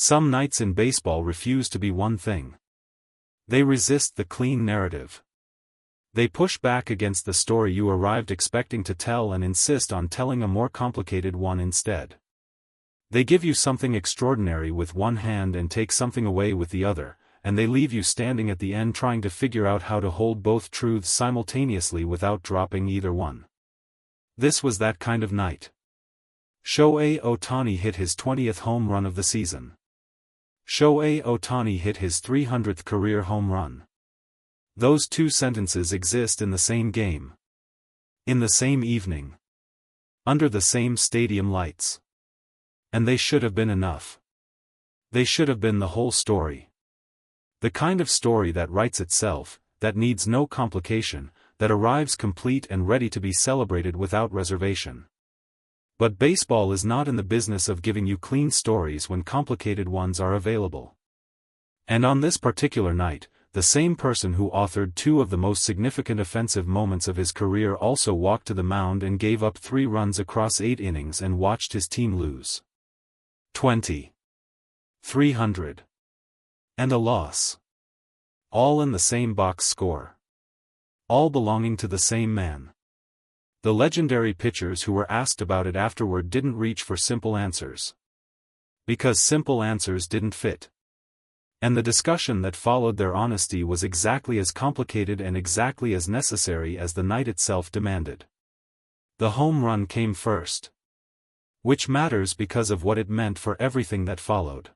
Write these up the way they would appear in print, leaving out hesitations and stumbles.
Some nights in baseball refuse to be one thing. They resist the clean narrative. They push back against the story you arrived expecting to tell and insist on telling a more complicated one instead. They give you something extraordinary with one hand and take something away with the other, and they leave you standing at the end trying to figure out how to hold both truths simultaneously without dropping either one. This was that kind of night. Shohei Ohtani hit his 20th home run of the season. Shohei Ohtani hit his 300th career home run. Those two sentences exist in the same game. In the same evening. Under the same stadium lights. And they should have been enough. They should have been the whole story. The kind of story that writes itself, that needs no complication, that arrives complete and ready to be celebrated without reservation. But baseball is not in the business of giving you clean stories when complicated ones are available. And on this particular night, the same person who authored two of the most significant offensive moments of his career also walked to the mound and gave up 3 runs across 8 innings and watched his team lose. 20. 300. And a loss. All in the same box score. All belonging to the same man. The legendary pitchers who were asked about it afterward didn't reach for simple answers. Because simple answers didn't fit. And the discussion that followed their honesty was exactly as complicated and exactly as necessary as the night itself demanded. The home run came first. Which matters because of what it meant for everything that followed.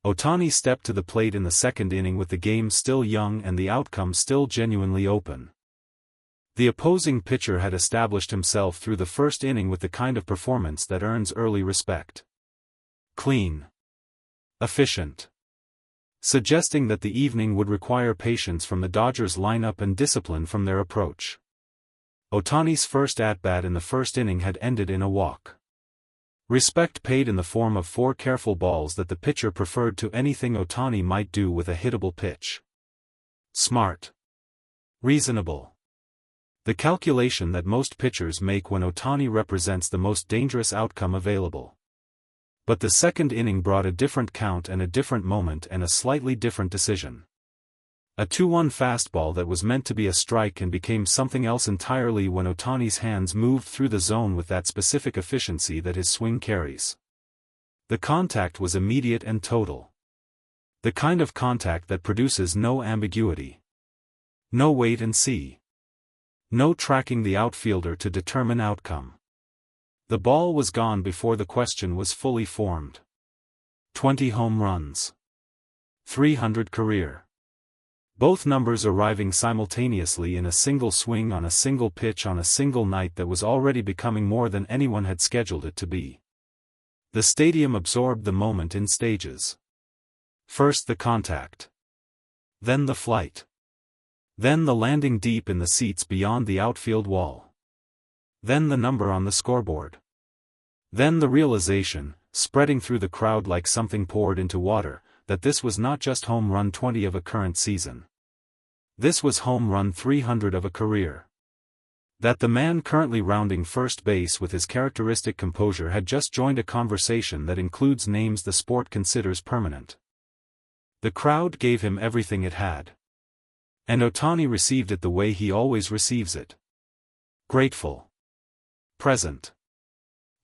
Ohtani stepped to the plate in the second inning with the game still young and the outcome still genuinely open. The opposing pitcher had established himself through the first inning with the kind of performance that earns early respect. Clean. Efficient. Suggesting that the evening would require patience from the Dodgers lineup and discipline from their approach. Ohtani's first at-bat in the first inning had ended in a walk. Respect paid in the form of 4 careful balls that the pitcher preferred to anything Ohtani might do with a hittable pitch. Smart. Reasonable. The calculation that most pitchers make when Ohtani represents the most dangerous outcome available. But the second inning brought a different count and a different moment and a slightly different decision. A 2-1 fastball that was meant to be a strike and became something else entirely when Ohtani's hands moved through the zone with that specific efficiency that his swing carries. The contact was immediate and total. The kind of contact that produces no ambiguity. No wait and see. No tracking the outfielder to determine outcome. The ball was gone before the question was fully formed. 20 home runs. 300 career. Both numbers arriving simultaneously in a single swing on a single pitch on a single night that was already becoming more than anyone had scheduled it to be. The stadium absorbed the moment in stages. First the contact. Then the flight. Then the landing deep in the seats beyond the outfield wall. Then the number on the scoreboard. Then the realization, spreading through the crowd like something poured into water, that this was not just home run 20 of a current season. This was home run 300 of a career. That the man currently rounding first base with his characteristic composure had just joined a conversation that includes names the sport considers permanent. The crowd gave him everything it had. And Ohtani received it the way he always receives it. Grateful. Present.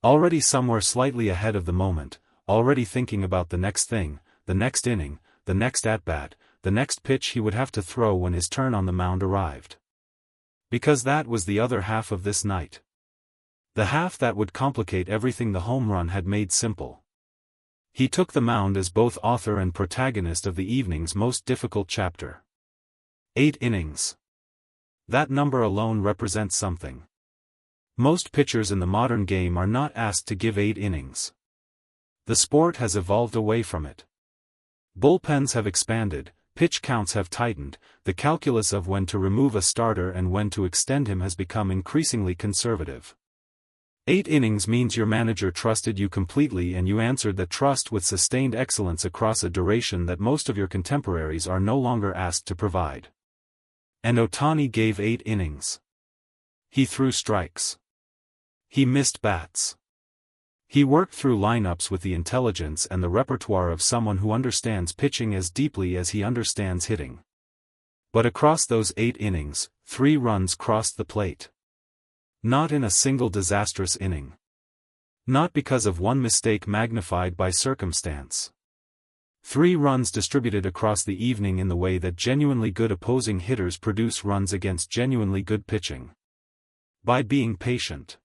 Already somewhere slightly ahead of the moment, already thinking about the next thing, the next inning, the next at-bat, the next pitch he would have to throw when his turn on the mound arrived. Because that was the other half of this night. The half that would complicate everything the home run had made simple. He took the mound as both author and protagonist of the evening's most difficult chapter. 8 innings. That number alone represents something. Most pitchers in the modern game are not asked to give 8 innings. The sport has evolved away from it. Bullpens have expanded, pitch counts have tightened, the calculus of when to remove a starter and when to extend him has become increasingly conservative. 8 innings means your manager trusted you completely and you answered that trust with sustained excellence across a duration that most of your contemporaries are no longer asked to provide. And Ohtani gave 8 innings. He threw strikes. He missed bats. He worked through lineups with the intelligence and the repertoire of someone who understands pitching as deeply as he understands hitting. But across those 8 innings, 3 runs crossed the plate. Not in a single disastrous inning. Not because of one mistake magnified by circumstance. 3 runs distributed across the evening in the way that genuinely good opposing hitters produce runs against genuinely good pitching. By being patient.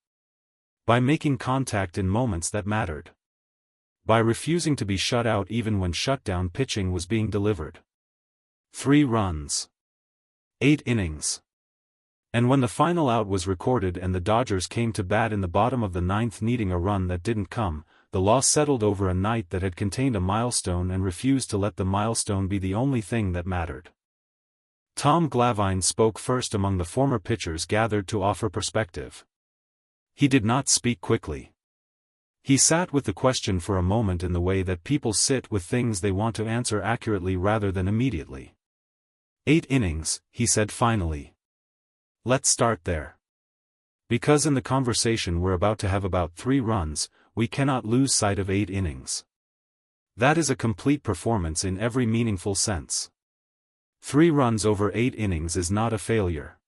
By making contact in moments that mattered. By refusing to be shut out even when shutdown pitching was being delivered. 3 runs. 8 innings. And when the final out was recorded and the Dodgers came to bat in the bottom of the 9th needing a run that didn't come, the loss settled over a night that had contained a milestone and refused to let the milestone be the only thing that mattered. Tom Glavine spoke first among the former pitchers gathered to offer perspective. He did not speak quickly. He sat with the question for a moment in the way that people sit with things they want to answer accurately rather than immediately. 8 innings, he said finally. Let's start there. Because in the conversation we're about to have about 3 runs, we cannot lose sight of 8 innings. That is a complete performance in every meaningful sense. 3 runs over 8 innings is not a failure.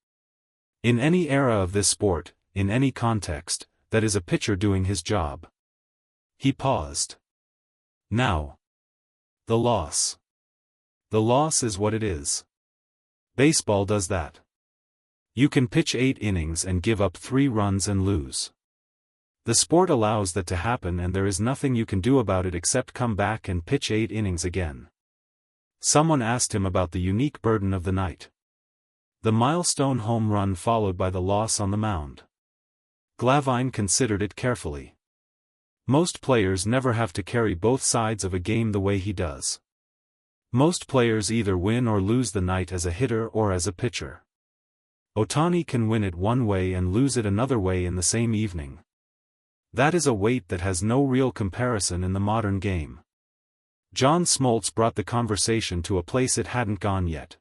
In any era of this sport, in any context, that is a pitcher doing his job. He paused. Now. The loss. The loss is what it is. Baseball does that. You can pitch 8 innings and give up 3 runs and lose. The sport allows that to happen and there is nothing you can do about it except come back and pitch 8 innings again. Someone asked him about the unique burden of the night. The milestone home run followed by the loss on the mound. Glavine considered it carefully. Most players never have to carry both sides of a game the way he does. Most players either win or lose the night as a hitter or as a pitcher. Ohtani can win it one way and lose it another way in the same evening. That is a weight that has no real comparison in the modern game. John Smoltz brought the conversation to a place it hadn't gone yet.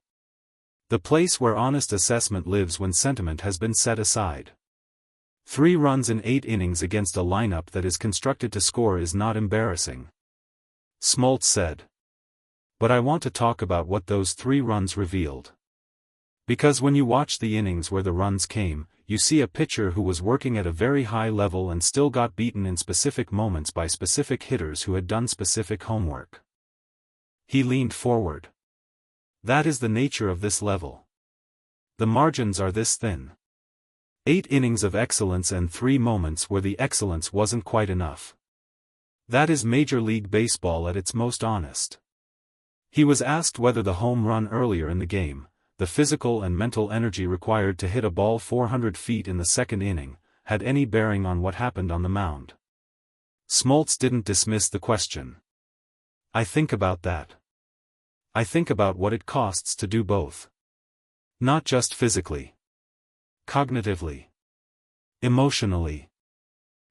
The place where honest assessment lives when sentiment has been set aside. 3 runs in 8 innings against a lineup that is constructed to score is not embarrassing. Smoltz said. But I want to talk about what those 3 runs revealed. Because when you watch the innings where the runs came, you see a pitcher who was working at a very high level and still got beaten in specific moments by specific hitters who had done specific homework. He leaned forward. That is the nature of this level. The margins are this thin. 8 innings of excellence and 3 moments where the excellence wasn't quite enough. That is Major League Baseball at its most honest. He was asked whether the home run earlier in the game, the physical and mental energy required to hit a ball 400 feet in the 2nd inning, had any bearing on what happened on the mound. Smoltz didn't dismiss the question. I think about that. I think about what it costs to do both. Not just physically. Cognitively. Emotionally.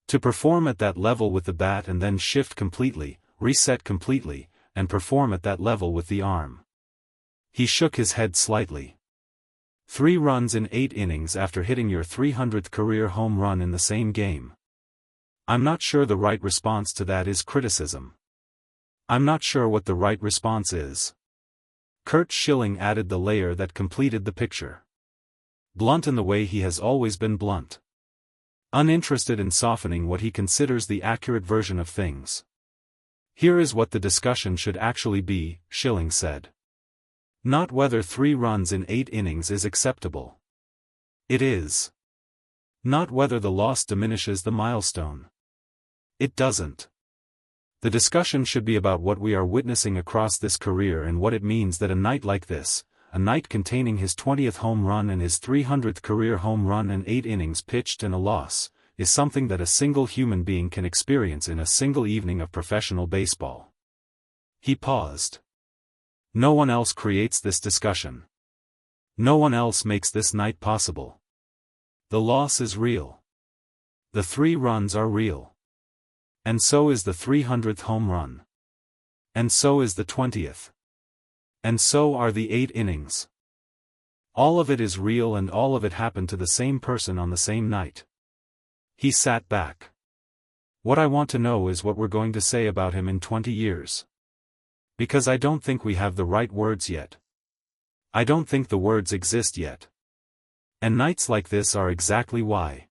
To perform at that level with the bat and then shift completely, reset completely, and perform at that level with the arm. He shook his head slightly. 3 runs in 8 innings after hitting your 300th career home run in the same game. I'm not sure the right response to that is criticism. I'm not sure what the right response is. Curt Schilling added the layer that completed the picture. Blunt in the way he has always been blunt. Uninterested in softening what he considers the accurate version of things. Here is what the discussion should actually be, Schilling said. Not whether 3 runs in 8 innings is acceptable. It is. Not whether the loss diminishes the milestone. It doesn't. The discussion should be about what we are witnessing across this career and what it means that a night like this, a night containing his 20th home run and his 300th career home run and 8 innings pitched and a loss, is something that a single human being can experience in a single evening of professional baseball. He paused. No one else creates this discussion. No one else makes this night possible. The loss is real. The 3 runs are real. And so is the 300th home run. And so is the 20th. And so are the 8 innings. All of it is real and all of it happened to the same person on the same night. He sat back. What I want to know is what we're going to say about him in 20 years. Because I don't think we have the right words yet. I don't think the words exist yet. And nights like this are exactly why.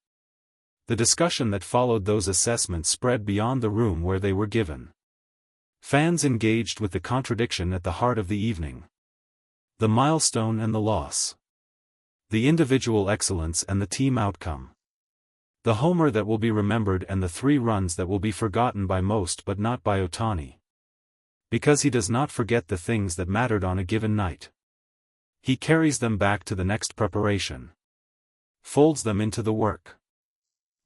The discussion that followed those assessments spread beyond the room where they were given. Fans engaged with the contradiction at the heart of the evening. The milestone and the loss. The individual excellence and the team outcome. The homer that will be remembered and the 3 runs that will be forgotten by most but not by Ohtani. Because he does not forget the things that mattered on a given night. He carries them back to the next preparation. Folds them into the work.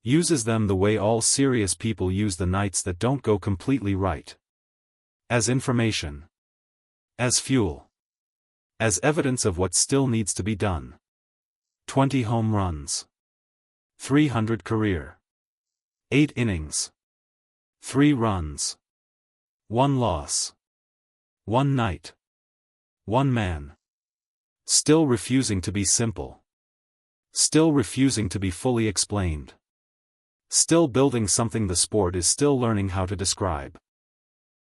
Uses them the way all serious people use the nights that don't go completely right. As information. As fuel. As evidence of what still needs to be done. 20 home runs. 300 career. 8 innings. 3 runs. 1 loss. 1 night. 1 man. Still refusing to be simple. Still refusing to be fully explained. Still building something the sport is still learning how to describe.